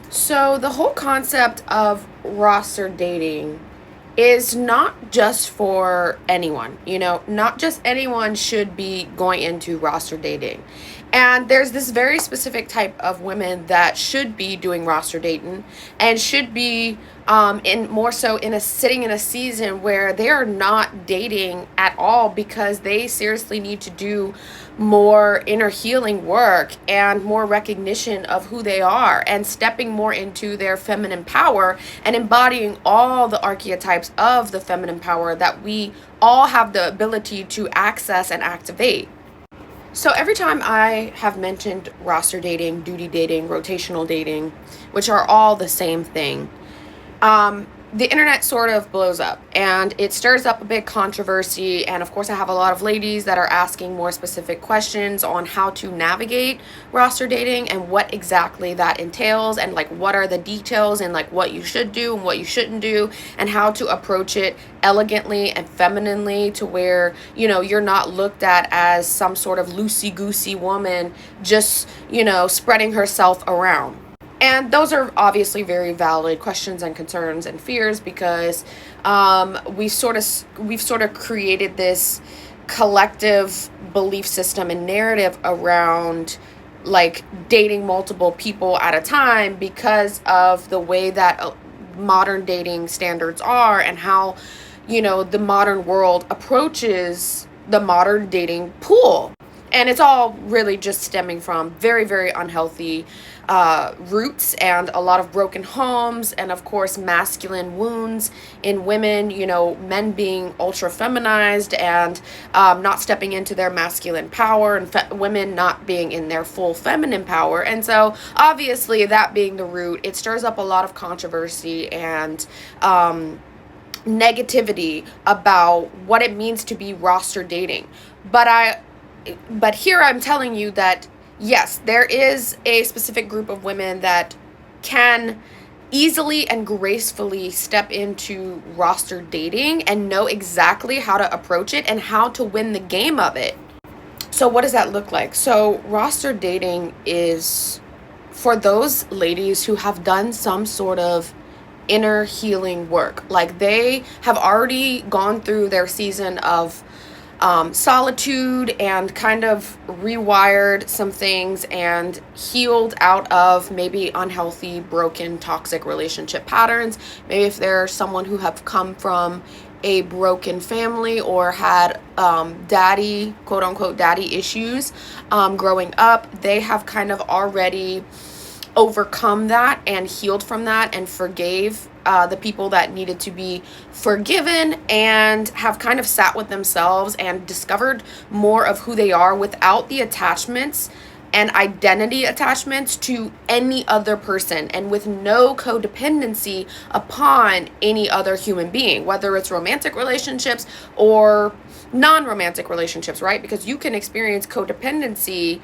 So, the whole concept of roster dating is not just for anyone. Not just anyone should be going into roster dating. And there's this very specific type of women that should be doing roster dating and should be in more so in a sitting in a season where they are not dating at all because they seriously need to do more inner healing work and more recognition of who they are and stepping more into their feminine power and embodying all the archetypes of the feminine power that we all have the ability to access and activate. So every time I have mentioned roster dating, duty dating, rotational dating, which are all the same thing, the internet sort of blows up and it stirs up a big controversy. And of course, I have a lot of ladies that are asking more specific questions on how to navigate roster dating and what exactly that entails, and like what are the details and like what you should do and what you shouldn't do, and how to approach it elegantly and femininely to where you're not looked at as some sort of loosey goosey woman just spreading herself around. And those are obviously very valid questions and concerns and fears because we've sort of created this collective belief system and narrative around like dating multiple people at a time because of the way that modern dating standards are and how the modern world approaches the modern dating pool. And it's all really just stemming from very, very unhealthy roots and a lot of broken homes, and of course, masculine wounds in women, men being ultra feminized and not stepping into their masculine power, and women not being in their full feminine power. And so, obviously, that being the root, it stirs up a lot of controversy and negativity about what it means to be roster dating. But here I'm telling you that yes, there is a specific group of women that can easily and gracefully step into roster dating and know exactly how to approach it and how to win the game of it. So what does that look like? So roster dating is for those ladies who have done some sort of inner healing work. Like they have already gone through their season of solitude and kind of rewired some things and healed out of maybe unhealthy, broken, toxic relationship patterns. Maybe if they're someone who have come from a broken family or had daddy, quote unquote, daddy issues growing up, they have kind of already overcome that and healed from that and forgave the people that needed to be forgiven, and have kind of sat with themselves and discovered more of who they are without the attachments and identity attachments to any other person, and with no codependency upon any other human being, whether it's romantic relationships or non-romantic relationships, right? Because you can experience codependency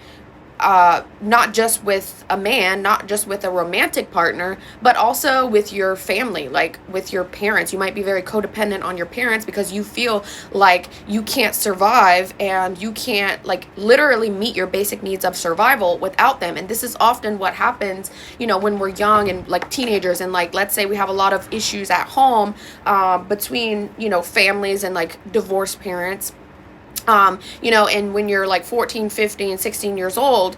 not just with a man, not just with a romantic partner, but also with your family, like with your parents. You might be very codependent on your parents because you feel like you can't survive and you can't like literally meet your basic needs of survival without them. And this is often what happens, when we're young and like teenagers, and like, let's say we have a lot of issues at home between, families and like divorced parents. And when you're like 14, 15, 16 years old,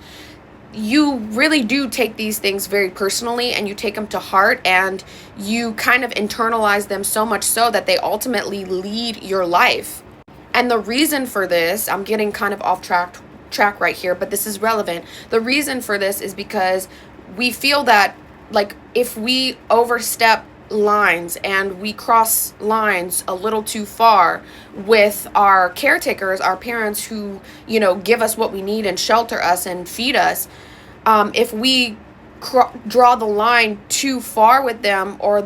you really do take these things very personally and you take them to heart, and you kind of internalize them so much so that they ultimately lead your life. And the reason for this, I'm getting kind of off track right here, but this is relevant. The reason for this is because we feel that like if we overstep lines and we cross lines a little too far with our caretakers, our parents who give us what we need and shelter us and feed us, if we draw the line too far with them, or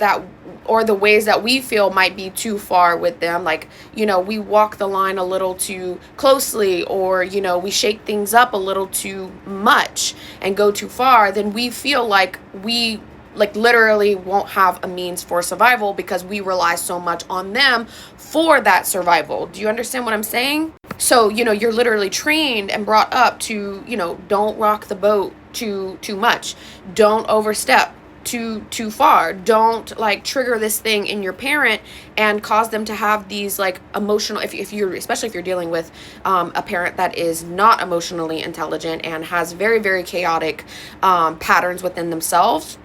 the ways that we feel might be too far with them, like we walk the line a little too closely, or we shake things up a little too much and go too far, then we feel like we literally won't have a means for survival because we rely so much on them for that survival. Do you understand what I'm saying? So, you're literally trained and brought up to, don't rock the boat too much. Don't overstep. too far. Don't like trigger this thing in your parent and cause them to have these like emotional, if you're, especially if you're dealing with a parent that is not emotionally intelligent and has very, very chaotic patterns within themselves.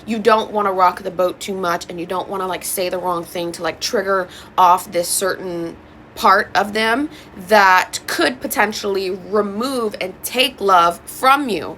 You don't want to rock the boat too much, and you don't want to like say the wrong thing to like trigger off this certain part of them that could potentially remove and take love from you.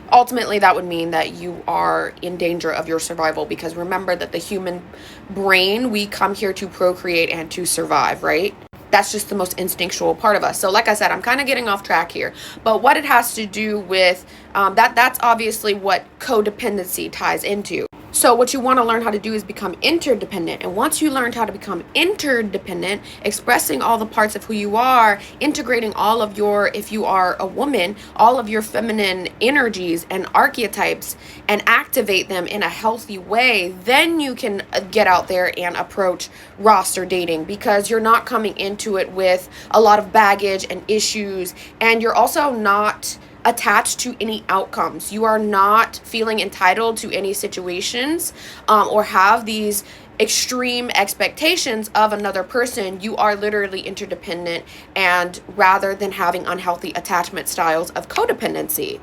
Ultimately, that would mean that you are in danger of your survival, because remember that the human brain, we come here to procreate and to survive, right? That's just the most instinctual part of us. So like I said, I'm kind of getting off track here, but what it has to do with that's obviously what codependency ties into. So what you want to learn how to do is become interdependent. And once you learned how to become interdependent, expressing all the parts of who you are, integrating all of your, if you are a woman, all of your feminine energies and archetypes, and activate them in a healthy way, then you can get out there and approach roster dating, because you're not coming into it with a lot of baggage and issues, and you're also not attached to any outcomes. You are not feeling entitled to any situations or have these extreme expectations of another person. You are literally interdependent, and rather than having unhealthy attachment styles of codependency.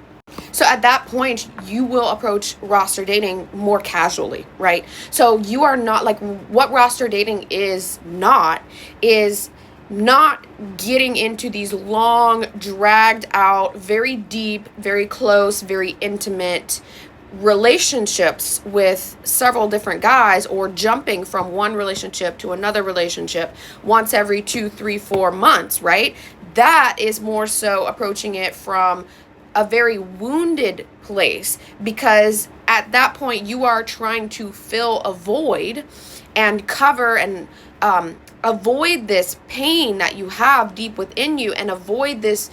So at that point, you will approach roster dating more casually, right? So you are not like, what roster dating is not getting into these long, dragged out, very deep, very close, very intimate relationships with several different guys, or jumping from one relationship to another relationship once every 2, 3, 4 months, right? That is more so approaching it from a very wounded place, because at that point you are trying to fill a void and cover and avoid this pain that you have deep within you, and avoid this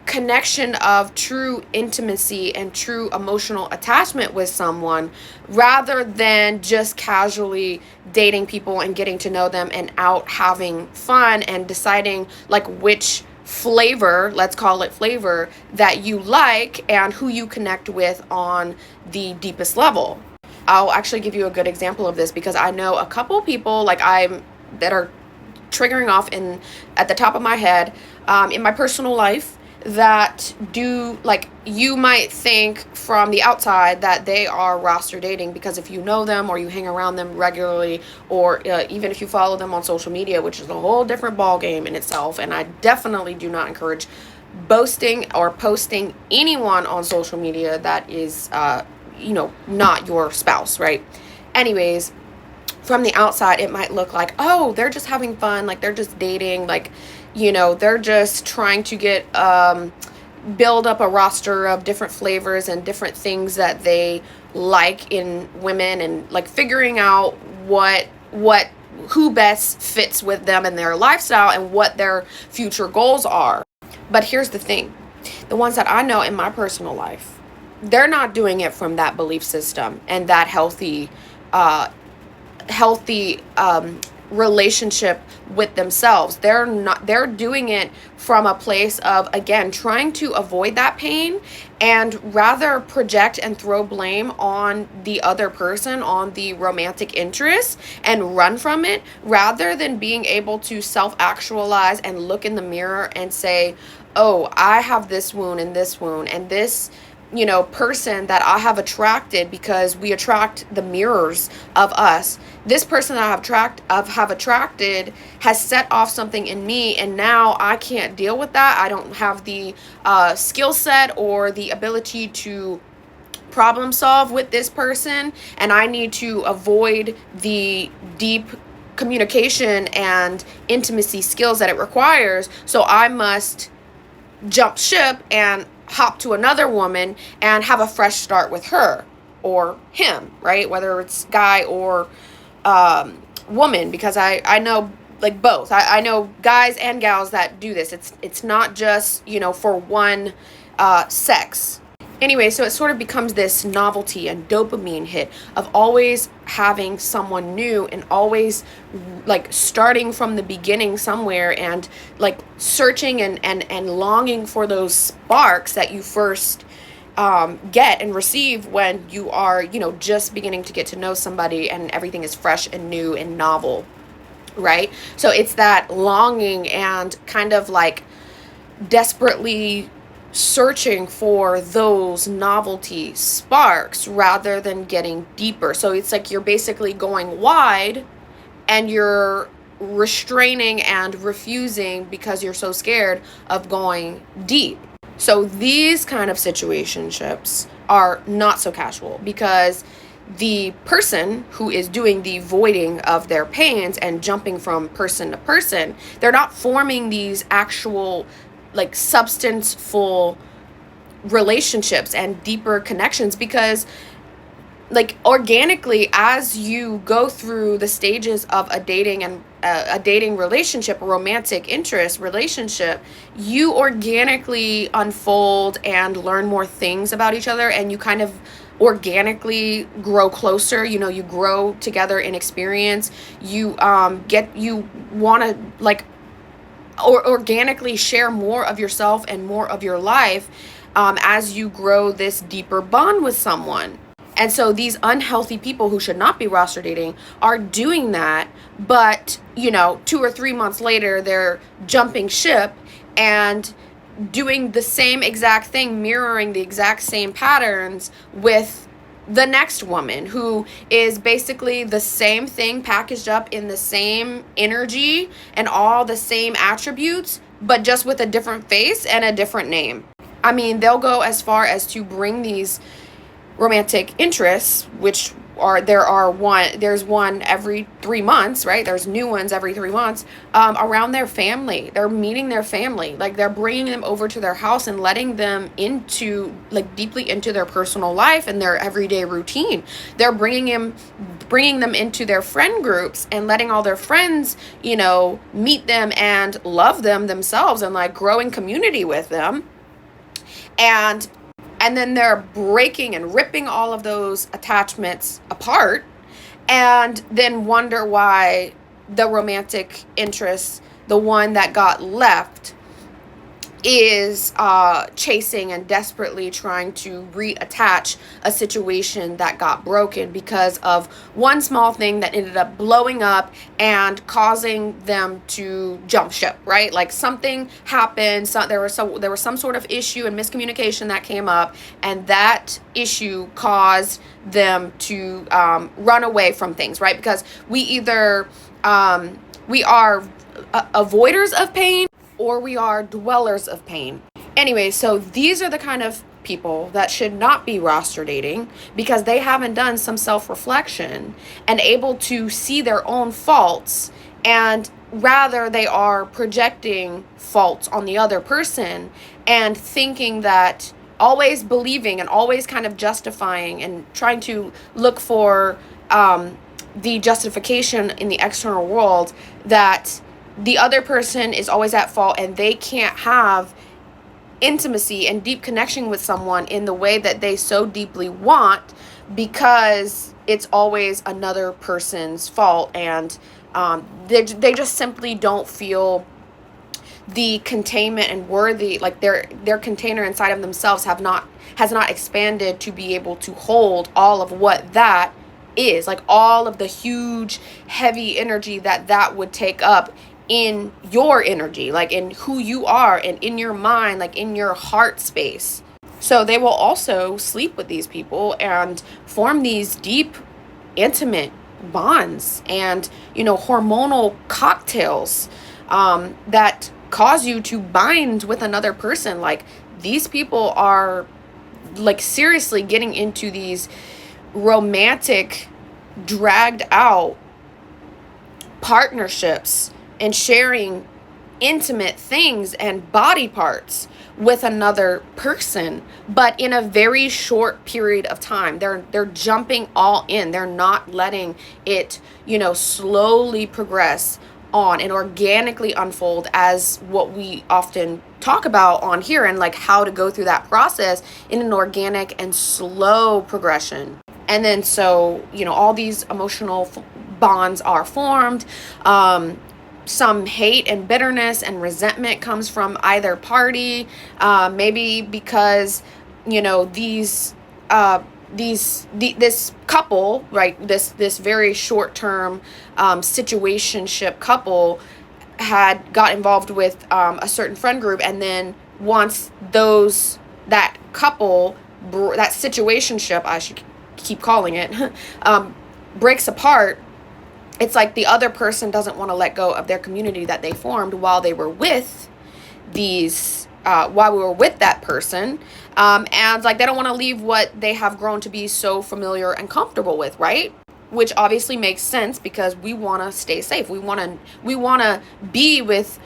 connection of true intimacy and true emotional attachment with someone, rather than just casually dating people and getting to know them and out having fun and deciding like which flavor, let's call it flavor, that you like and who you connect with on the deepest level. I'll actually give you a good example of this, because I know a couple people that are triggering off in at the top of my head in my personal life, that do, like, you might think from the outside that they are roster dating, because if you know them or you hang around them regularly, or even if you follow them on social media, which is a whole different ball game in itself. And I definitely do not encourage boasting or posting anyone on social media that is not your spouse, right? Anyways, from the outside it might look like, oh, they're just having fun, like they're just dating, like, they're just trying to get build up a roster of different flavors and different things that they like in women, and like figuring out who best fits with them and their lifestyle and what their future goals are. But here's the thing, the ones that I know in my personal life, they're not doing it from that belief system and that healthy relationship with themselves. They're doing it from a place of, again, trying to avoid that pain and rather project and throw blame on the other person, on the romantic interest, and run from it, rather than being able to self-actualize and look in the mirror and say, oh, I have this wound and this person that I have attracted, because we attract the mirrors of us. This person that I have attracted has set off something in me, and now I can't deal with that. I don't have the skill set or the ability to problem solve with this person, and I need to avoid the deep communication and intimacy skills that it requires. So I must jump ship and hop to another woman and have a fresh start with her or him, right? Whether it's guy or woman, because I know like both. I know guys and gals that do this. It's not just, for one sex. Anyway, so it sort of becomes this novelty and dopamine hit of always having someone new and always like starting from the beginning somewhere, and like searching and longing for those sparks that you first get and receive when you are, just beginning to get to know somebody and everything is fresh and new and novel, right? So it's that longing and kind of like desperately searching for those novelty sparks rather than getting deeper. So it's like you're basically going wide and you're restraining and refusing because you're so scared of going deep. So these kind of situationships are not so casual because the person who is doing the voiding of their pains and jumping from person to person, they're not forming these actual like substance-full relationships and deeper connections, because like organically, as you go through the stages of a dating and a dating relationship, a romantic interest relationship, you organically unfold and learn more things about each other, and you kind of organically grow closer. You grow together in experience. You want to like or organically share more of yourself and more of your life as you grow this deeper bond with someone. And so these unhealthy people who should not be roster dating are doing that, but 2 or 3 months later they're jumping ship and doing the same exact thing, mirroring the exact same patterns with the next woman who is basically the same thing packaged up in the same energy and all the same attributes, but just with a different face and a different name. I mean, they'll go as far as to bring these romantic interests, which there's one every 3 months, right? There's new ones every 3 months, around their family. They're meeting their family, like they're bringing them over to their house and letting them into like deeply into their personal life and their everyday routine. They're bringing them into their friend groups and letting all their friends, meet them and love them themselves and like growing community with them. And then they're breaking and ripping all of those attachments apart, and then wonder why the romantic interest, the one that got left, is chasing and desperately trying to reattach a situation that got broken because of one small thing that ended up blowing up and causing them to jump ship, right? Like something happened, there was some sort of issue and miscommunication that came up, and that issue caused them to run away from things, right? Because we either we are avoiders of pain, or we are dwellers of pain. Anyway, so these are the kind of people that should not be roster dating because they haven't done some self-reflection and able to see their own faults, and rather they are projecting faults on the other person and thinking that, always believing and always kind of justifying and trying to look for the justification in the external world that the other person is always at fault and they can't have intimacy and deep connection with someone in the way that they so deeply want because it's always another person's fault, and they just simply don't feel the containment and worthy, like their container inside of themselves has not expanded to be able to hold all of what that is, like all of the huge heavy energy that would take up in your energy, like in who you are and in your mind, like in your heart space. So they will also sleep with these people and form these deep, intimate bonds and, hormonal cocktails that cause you to bind with another person. Like these people are like seriously getting into these romantic, dragged out partnerships and sharing intimate things and body parts with another person, but in a very short period of time. They're jumping all in. They're not letting it, slowly progress on and organically unfold as what we often talk about on here, and like how to go through that process in an organic and slow progression. And then so, all these emotional bonds are formed. Some hate and bitterness and resentment comes from either party, maybe because you know, this couple, right, this very short-term situationship couple had got involved with a certain friend group, and then once that couple, that situationship, I should keep calling it, breaks apart, it's like the other person doesn't want to let go of their community that they formed while they were with while we were with that person, and like they don't want to leave what they have grown to be so familiar and comfortable with, right? Which obviously makes sense, because we want to stay safe. We want to be with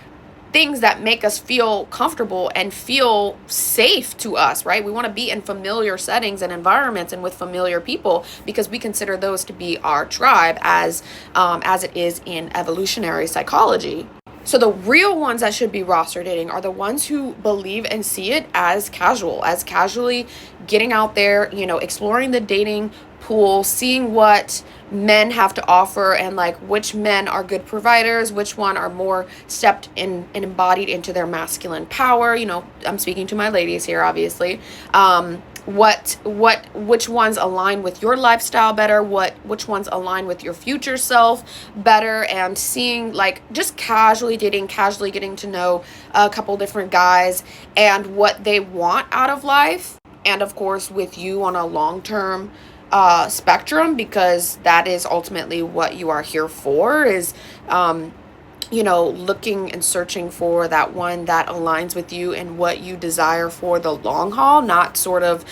things that make us feel comfortable and feel safe to us, right? We want to be in familiar settings and environments and with familiar people, because we consider those to be our tribe, as it is in evolutionary psychology. So the real ones that should be roster dating are the ones who believe and see it as casual, as casually getting out there, you know, exploring the dating pool, seeing what men have to offer, and like which men are good providers, which one are more stepped in and embodied into their masculine power. You know, I'm speaking to my ladies here, obviously. Which ones align with your lifestyle better, which ones align with your future self better, and seeing, like, just casually dating, casually getting to know a couple different guys and what they want out of life, and of course with you on a long-term spectrum, because that is ultimately what you are here for, is you know, looking and searching for that one that aligns with you and what you desire for the long haul, not sort of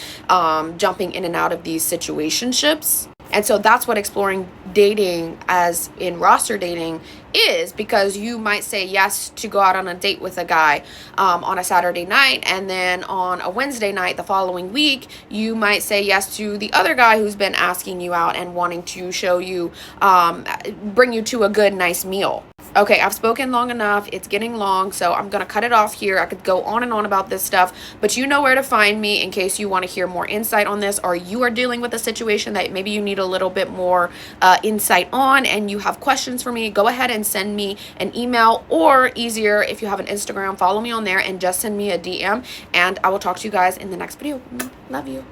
jumping in and out of these situationships. And so that's what exploring dating, as in roster dating, is, because you might say yes to go out on a date with a guy on a Saturday night, and then on a Wednesday night the following week you might say yes to the other guy who's been asking you out and wanting to show you, bring you to a good, nice meal. Okay, I've spoken long enough. It's getting long, so I'm going to cut it off here. I could go on and on about this stuff, but you know where to find me in case you want to hear more insight on this, or you are dealing with a situation that maybe you need a little bit more insight on and you have questions for me. Go ahead and send me an email, or easier, if you have an Instagram, follow me on there and just send me a DM, and I will talk to you guys in the next video. Love you.